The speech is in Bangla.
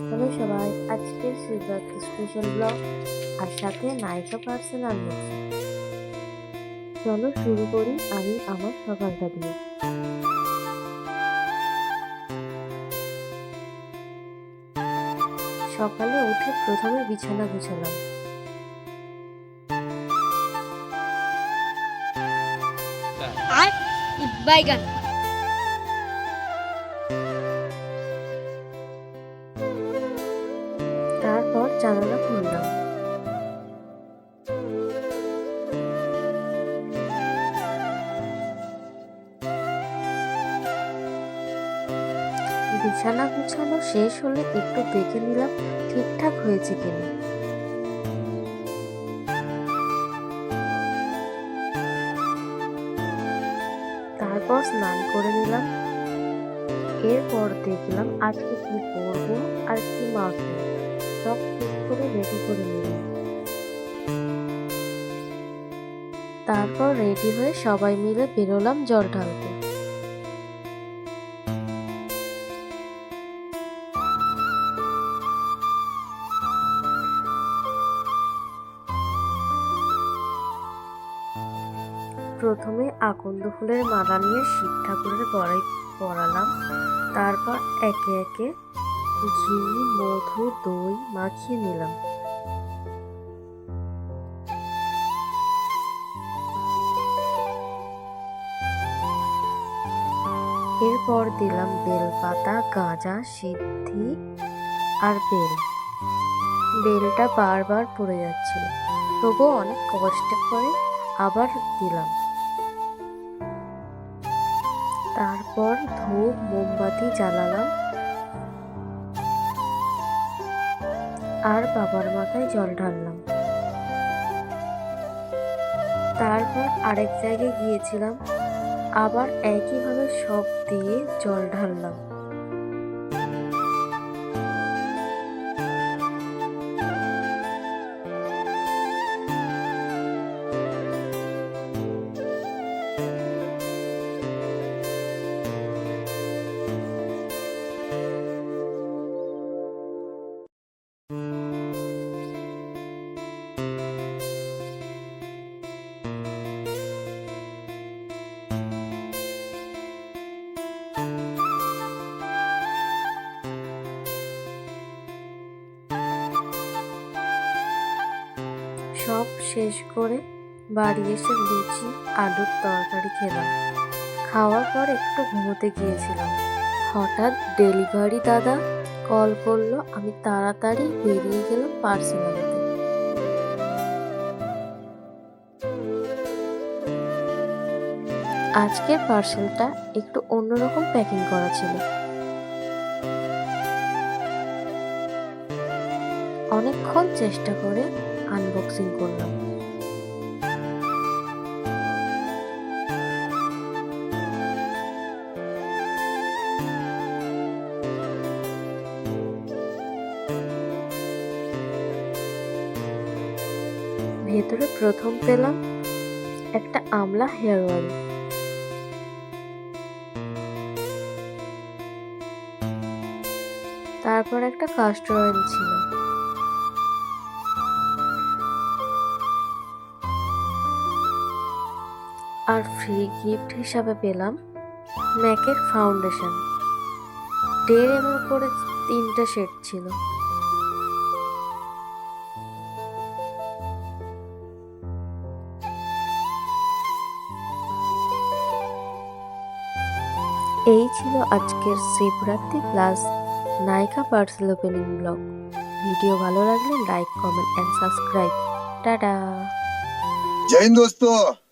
হ্যালো সবাই, আজকের শিবরাত্রি স্পেশাল ব্লগ আর সাথে নায়িকা পার্সেল আনবক্সিং। চলো শুরু করি আমি আমার সকালটা দিয়ে। সকালে উঠে প্রথমে বিছানা গুছালাম। আর বাইগান তারপর জানালা খুললাম। বিছানা গুছানো শেষ হলে একটু দেখে নিলাম ঠিকঠাক হয়েছে কিনা। তারপর স্নান করে নিলাম। এরপর দেখলাম আজকে কি পরবো আর কি মাখবো, সব ঠিক করে রেডি করে নিলাম। তারপর রেডি হয়ে সবাই মিলে বেরোলাম জল ঢালতে। প্রথমে আকন্দ ফুলের মালা নিয়ে শিব ঠাকুরের গলায় পরালাম। তারপর একে একে ঘি, মধু, দই মাখিয়ে নিলাম। এরপর দিলাম বেলপাতা, গাঁজা, সিদ্ধি আর বেল। বেলটা বারবার পড়ে যাচ্ছিল, তবুও অনেক কষ্ট করে আবার দিলাম। তারপর ধূপ মোমবাতি জ্বালালাম আর বাবার মাথায় জল ঢাললাম। তারপর আরেক জায়গায় গিয়েছিলাম, আবার একইভাবে সব দিয়ে জল ঢাললাম। সব শেষ করে বাড়ি এসে লুচি আলুর তরকারি খেলাম। খাওয়ার পর একটু ঘুমোতে গিয়েছিলাম। হঠাৎ ডেলিভারি দাদা কল করলো, আমি তাড়াতাড়ি বেরিয়ে গেলাম পার্সেল আনতে। আজকের পার্সেলটা একটু অন্যরকম প্যাকিং করা ছিল। অনেকক্ষণ চেষ্টা করে আনবক্সিং করলাম। ভেতরে প্রথম পেলাম একটা আমলা হেয়ার অয়েল। তারপর একটা কাস্টর অয়েল ছিল। আর ফ্রি গিফট হিসাবে পেলাম ম্যাকের ফাউন্ডেশন। 1.5 ml করে 3টে শেড ছিল। এই ছিল আজকের শিবরাত্রি প্লাস নায়িকা পার্সেল ওপেনিং ব্লগ। ভিডিও ভালো লাগলে লাইক, কমেন্ট এন্ড সাবস্ক্রাইব। টাটা। जय हिंद दोस्तों।